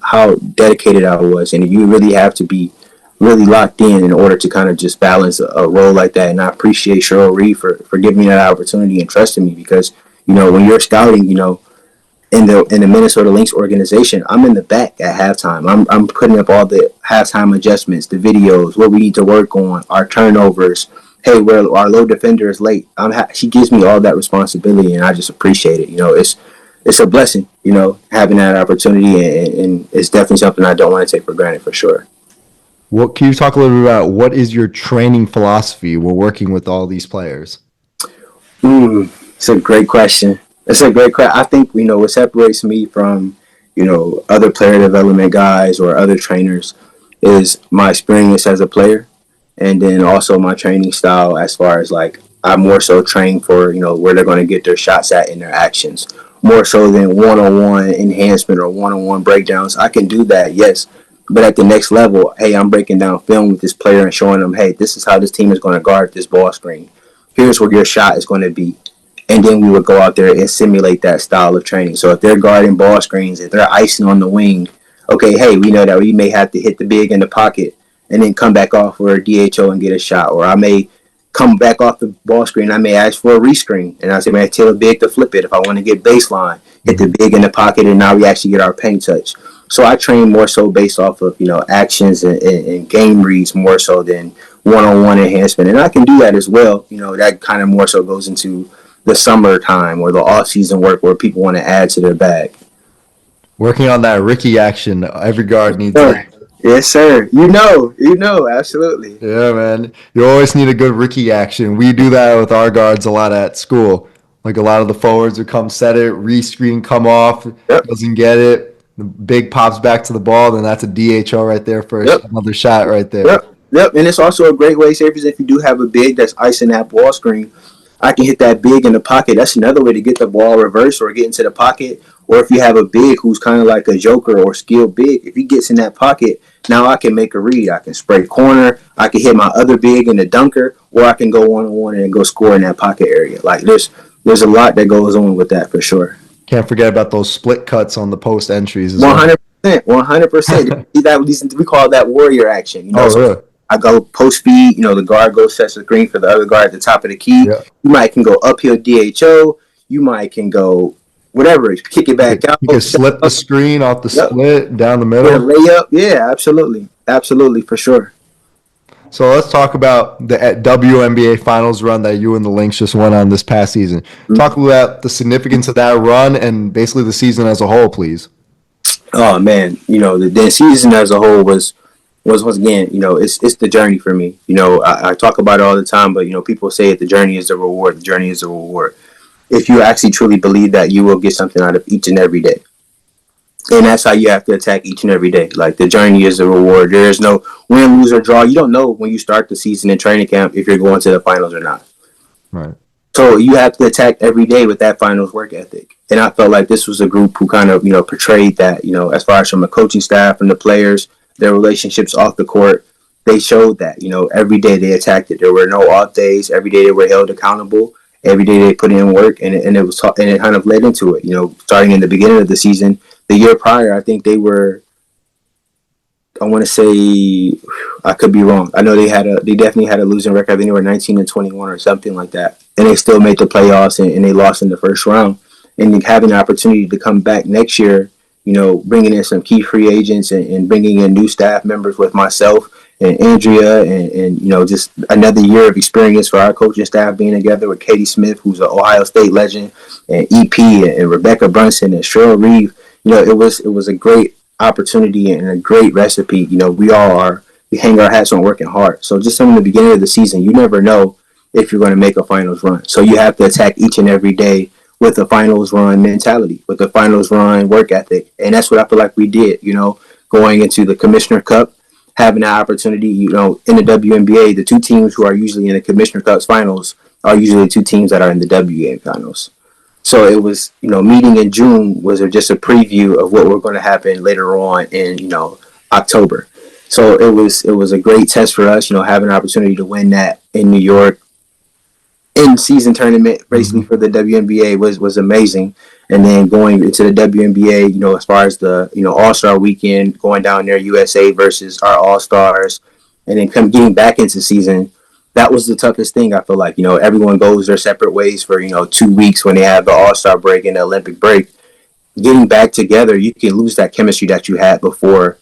how dedicated I was. And you really have to be really locked in order to kind of just balance a role like that. And I appreciate Cheryl Reed for giving me that opportunity and trusting me because, when you're scouting, in the Minnesota Lynx organization, I'm in the back at halftime. I'm putting up all the halftime adjustments, the videos, what we need to work on, our turnovers. Hey, our low defender is late. She gives me all that responsibility, and I just appreciate it. It's a blessing, having that opportunity, and it's definitely something I don't want to take for granted for sure. What can you talk a little bit about? What is your training philosophy while working with all these players? It's a great question. I think, what separates me from, other player development guys or other trainers is my experience as a player, and then also my training style as far as, like, I more so train for, where they're going to get their shots at in their actions, more so than one-on-one enhancement or one-on-one breakdowns. I can do that, yes, but at the next level, hey, I'm breaking down film with this player and showing them, hey, this is how this team is going to guard this ball screen. Here's where your shot is going to be. And then we would go out there and simulate that style of training. So if they're guarding ball screens, if they're icing on the wing, okay, hey, we know that we may have to hit the big in the pocket and then come back off for a DHO and get a shot. Or I may come back off the ball screen. I may ask for a rescreen. And I say, man, tell the big to flip it. If I want to get baseline, hit the big in the pocket, and now we actually get our paint touch. So I train more so based off of, actions and game reads more so than one-on-one enhancement. And I can do that as well. That kind of more so goes into the summertime or the off-season work where people want to add to their bag. Working on that Ricky action, every guard needs that. Yes, sir. Absolutely. Yeah, man. You always need a good Ricky action. We do that with our guards a lot at school. Like a lot of the forwards would come set it, re-screen, come off, doesn't get it. The big pops back to the ball, then that's a DHO right there for another shot right there. Yep. And it's also a great way, say, if you do have a big that's icing that ball screen, I can hit that big in the pocket. That's another way to get the ball reversed or get into the pocket. Or if you have a big who's kind of like a joker or skilled big, if he gets in that pocket, now I can make a read. I can spray corner. I can hit my other big in the dunker, or I can go one-on-one and go score in that pocket area. Like there's a lot that goes on with that for sure. Can't forget about those split cuts on the post entries as 100%. 100%. We call that warrior action. Really? I go post speed, the guard goes sets the screen for the other guard at the top of the key. Yeah. You might can go uphill DHO. You might can go whatever, kick it back out. You can slip the screen off the split down the middle. Layup. Yeah, absolutely. Absolutely, for sure. So let's talk about the WNBA Finals run that you and the Lynx just went on this past season. Mm-hmm. Talk about the significance of that run and basically the season as a whole, please. Oh, man. The season as a whole was once again, it's the journey for me. I talk about it all the time, but, people say the journey is the reward. The journey is the reward. If you actually truly believe that, you will get something out of each and every day. And that's how you have to attack each and every day. Like, the journey is the reward. There is no win, lose, or draw. You don't know when you start the season in training camp if you're going to the finals or not. Right. So you have to attack every day with that finals work ethic. And I felt like this was a group who kind of, portrayed that, as far as from the coaching staff and the players, their relationships off the court, they showed that, every day they attacked it. There were no off days. Every day they were held accountable. Every day they put in work, and it kind of led into it. Starting in the beginning of the season, the year prior, I think they were. I want to say, I could be wrong. I know they definitely had a losing record. I think they were 19-21 or something like that, and they still made the playoffs and they lost in the first round. And having the opportunity to come back next year, bringing in some key free agents and bringing in new staff members with myself and Andrea and just another year of experience for our coaching staff being together with Katie Smith, who's an Ohio State legend, and EP and Rebecca Brunson and Cheryl Reeve. It was a great opportunity and a great recipe. We hang our hats on working hard. So just in the beginning of the season, you never know if you're going to make a finals run. So you have to attack each and every day with a finals run mentality, with a finals run work ethic. And that's what I feel like we did, going into the Commissioner Cup, having that opportunity, in the WNBA, the two teams who are usually in the Commissioner Cup's finals are usually the two teams that are in the WNBA finals. So it was, meeting in June was just a preview of what we're going to happen later on in, October. So it was a great test for us, having an opportunity to win that in New York in season tournament, basically for the WNBA was amazing. And then going into the WNBA, as far as the, All-Star weekend, going down there, USA versus our All-Stars, and then getting back into season, that was the toughest thing, I feel like. Everyone goes their separate ways for, 2 weeks when they have the All-Star break and the Olympic break. Getting back together, you can lose that chemistry that you had before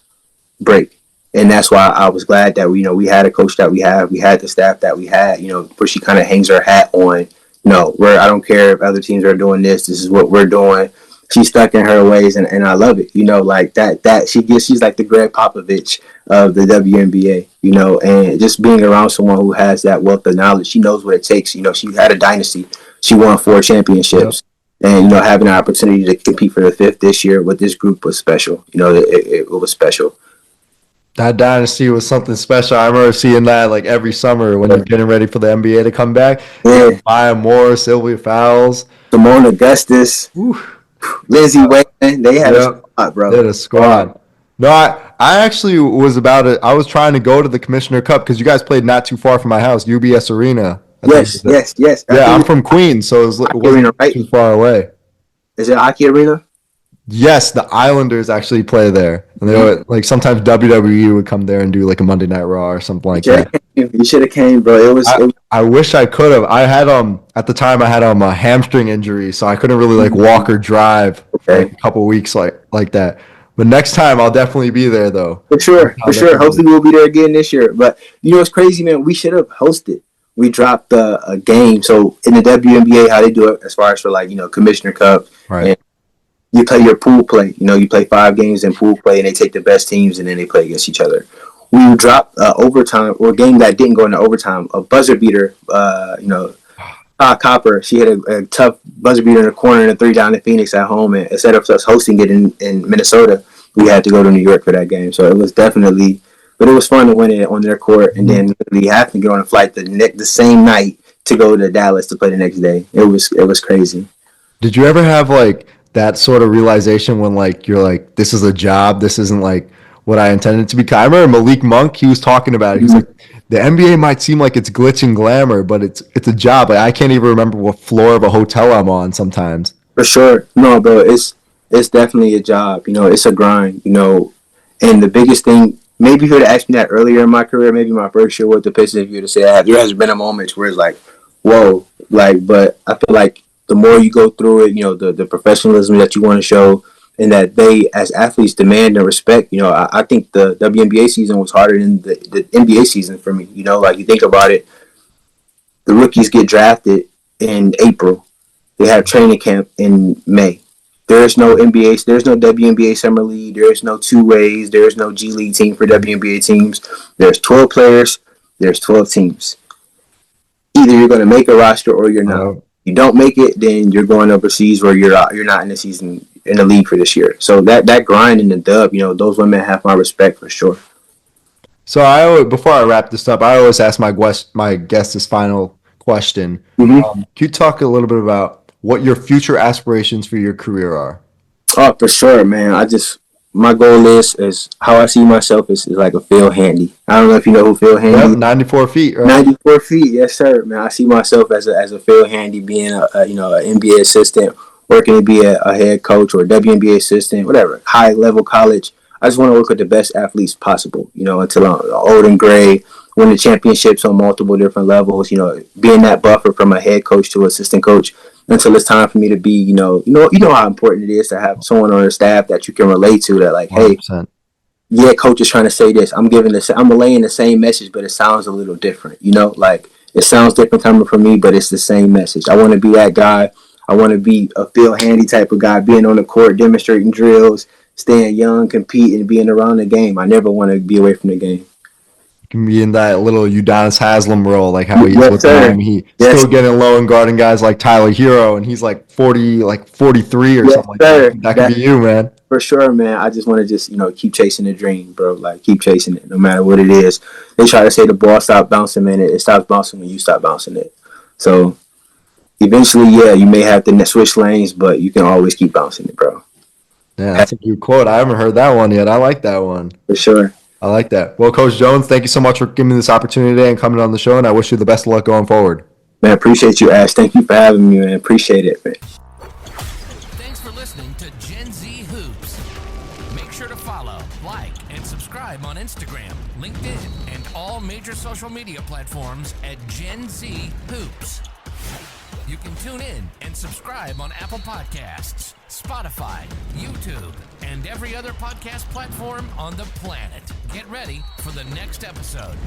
break. And that's why I was glad that, we had a coach that we had the staff that we had, where she kind of hangs her hat on, where I don't care if other teams are doing this is what we're doing. She's stuck in her ways, and I love it, like that she's like the Greg Popovich of the WNBA, and just being around someone who has that wealth of knowledge. She knows what it takes. She had a dynasty. She won 4 championships. Yep. And, having an opportunity to compete for the 5th this year with this group was special. It was special. That dynasty was something special. I remember seeing that like every summer when you're getting ready for the NBA to come back. Yeah. Maya Moore, Sylvia Fowles, Simone Augustus, Lindsay Wayne. They had a squad, bro. They had a squad. No, I actually was I was trying to go to the Commissioner Cup because you guys played not too far from my house, UBS Arena. Yes. Yeah, I'm from Queens, so it wasn't Arena, right? too far away. Is it Aki Arena? Yes, the Islanders actually play there. And they would, like sometimes WWE would come there and do like a Monday Night Raw or something like that. You should have came, bro. I wish I could have. I had at the time I had a hamstring injury, so I couldn't really like walk or drive for like a couple weeks like that. But next time I'll definitely be there though. For sure. Hopefully we'll be there again this year. But you know what's crazy, man? We should have hosted. We dropped a game. So in the WNBA, how they do it as far as for like, Commissioner Cup. Right. And you play your pool play. You play 5 games in pool play and they take the best teams and then they play against each other. We dropped overtime or a game that didn't go into overtime, a buzzer beater, Copper, she had a tough buzzer beater in the corner and a 3 down in Phoenix at home. And instead of us hosting it in Minnesota, we had to go to New York for that game. So it was definitely, but it was fun to win it on their court and then we have to get on a flight the same night to go to Dallas to play the next day. It was crazy. Did you ever have like that sort of realization when like you're like, this is a job, this isn't like what I intended to be? I remember Malik Monk, he was talking about it. He was like, the NBA might seem like it's glitz and glamour, but it's a job. Like I can't even remember what floor of a hotel I'm on sometimes. For sure. No, bro, it's definitely a job. It's a grind, and the biggest thing, maybe if you would have asked me that earlier in my career, maybe my first year with the Pistons, if you would have said there has been a moment where it's like, whoa, like, but I feel like the more you go through it, the professionalism that you want to show and that they as athletes demand and respect. I think the WNBA season was harder than the NBA season for me. Like you think about it, the rookies get drafted in April. They have training camp in May. There's no NBA, there's no WNBA Summer League, there's no 2-ways, there's no G League team for WNBA teams. There's 12 players, there's 12 teams. Either you're going to make a roster or you're not. You don't make it, then you're going overseas where you're not in the season in the league for this year. So that grind in the dub, those women have my respect for sure. So before I wrap this up, I always ask my guest this final question. Can you talk a little bit about what your future aspirations for your career are? Oh, for sure, man. My goal is how I see myself is like a Phil Handy. I don't know if you know who Phil Handy is. 94 feet, right? 94 feet, yes, sir, man. I see myself as a Phil Handy, being an NBA assistant, working to be a head coach or a WNBA assistant, whatever, high level college. I just want to work with the best athletes possible, until I'm old and gray, winning championships on multiple different levels, being that buffer from a head coach to assistant coach until it's time for me to be, you know how important it is to have someone on the staff that you can relate to, that like, 100%. Hey, yeah, coach is trying to say this. I'm relaying the same message, but it sounds a little different, like it sounds different coming from me, but it's the same message. I want to be that guy. I want to be a Phil Handy type of guy, being on the court, demonstrating drills, staying young, competing, being around the game. I never want to be away from the game. You can be in that little Udonis Haslam role, like how he is with him. He's still getting low and guarding guys like Tyler Hero, and he's like 40, like 43 or something like that. That could be you, man. For sure, man. I just want to keep chasing the dream, bro. Like, keep chasing it no matter what it is. They try to say the ball stops bouncing, man. It stops bouncing when you stop bouncing it. So eventually, yeah, you may have to switch lanes, but you can always keep bouncing it, bro. Yeah, that's a good quote. I haven't heard that one yet. I like that one. For sure. I like that. Well, Coach Jones, thank you so much for giving me this opportunity today and coming on the show, and I wish you the best of luck going forward. Man, appreciate you, Ash. Thank you for having me, man. Appreciate it, man. Thanks for listening to Gen Z Hoops. Make sure to follow, like, and subscribe on Instagram, LinkedIn, and all major social media platforms at Gen Z Hoops. You can tune in and subscribe on Apple Podcasts, Spotify, YouTube, and every other podcast platform on the planet. Get ready for the next episode.